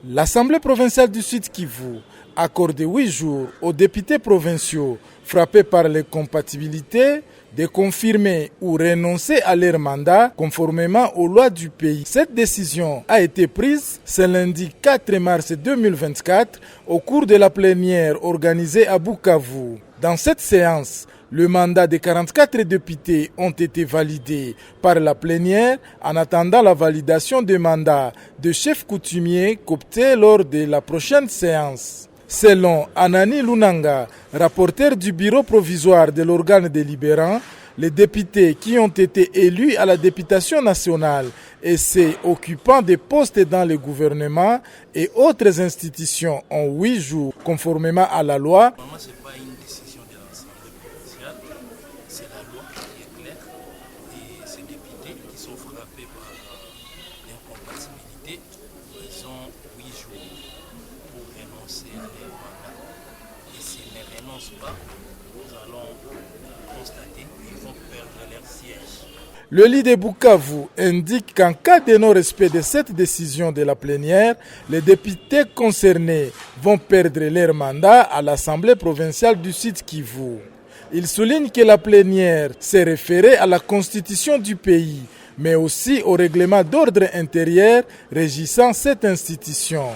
L'Assemblée provinciale du Sud Kivu a accordé 8 jours aux députés provinciaux frappés par l'incompatibilité de confirmer ou renoncer à leur mandat conformément aux lois du pays. Cette décision a été prise ce lundi 4 mars 2024 au cours de la plénière organisée à Bukavu. Dans cette séance, le mandat des 44 députés ont été validés par la plénière en attendant la validation des mandats de chefs coutumiers cooptés lors de la prochaine séance. Selon Anani Lunanga, rapporteur du bureau provisoire de l'organe délibérant, les députés qui ont été élus à la députation nationale et ceux occupant des postes dans le gouvernement et autres institutions ont 8 jours conformément à la loi. C'est la loi qui est claire et ces députés qui sont frappés par l'incompatibilité, ils ont 8 jours pour renoncer à leur mandat. Et s'ils ne renoncent pas, nous allons constater qu'ils vont perdre leur siège. Le lit de Bukavu indique qu'en cas de non-respect de cette décision de la plénière, les députés concernés vont perdre leur mandat à l'Assemblée provinciale du Sud Kivu. Il souligne que la plénière s'est référée à la constitution du pays, mais aussi au règlement d'ordre intérieur régissant cette institution.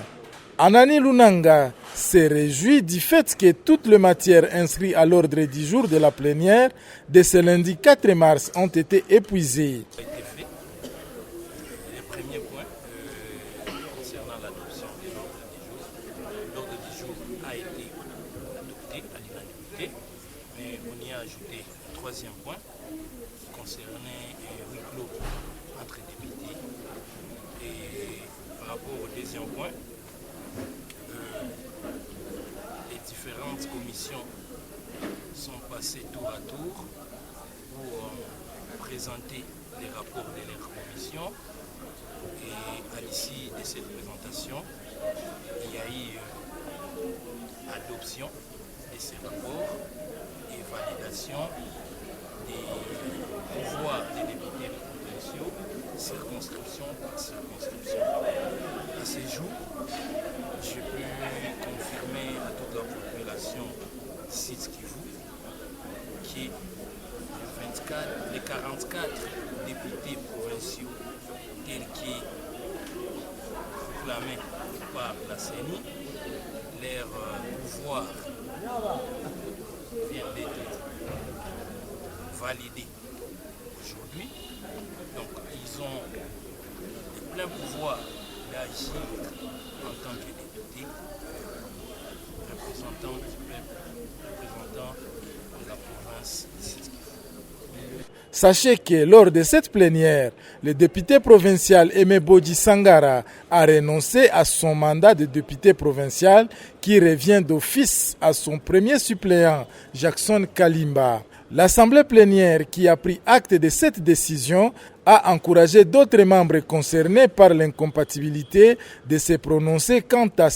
Anani Lunanga se réjouit du fait que toutes les matières inscrites à l'ordre du jour de la plénière de ce lundi 4 mars ont été épuisées. Le premier point concernant l'adoption de l'ordre du jour a été adopté à l'unanimité, mais on y a ajouté un troisième point qui concernait huis clos entre députés. Et par rapport au deuxième point, les différentes commissions sont passées tour à tour pour présenter les rapports de leurs commissions. Et à l'issue de cette présentation, il y a eu adoption de ces rapports et validation des pouvoirs des députés provinciaux, circonscription par circonscription. À ce jour, je peux confirmer à toute la population Sud Kivu que les 44 députés provinciaux tels que proclamés par la CENI, leur pouvoir vient d'être validé aujourd'hui. Donc ils ont le plein pouvoir d'agir en tant que députés, représentants du peuple, représentants de la province de Sud Kivu. Sachez que lors de cette plénière, le député provincial Aimé Bodji Sangara a renoncé à son mandat de député provincial qui revient d'office à son premier suppléant, Jackson Kalimba. L'Assemblée plénière qui a pris acte de cette décision a encouragé d'autres membres concernés par l'incompatibilité de se prononcer quant à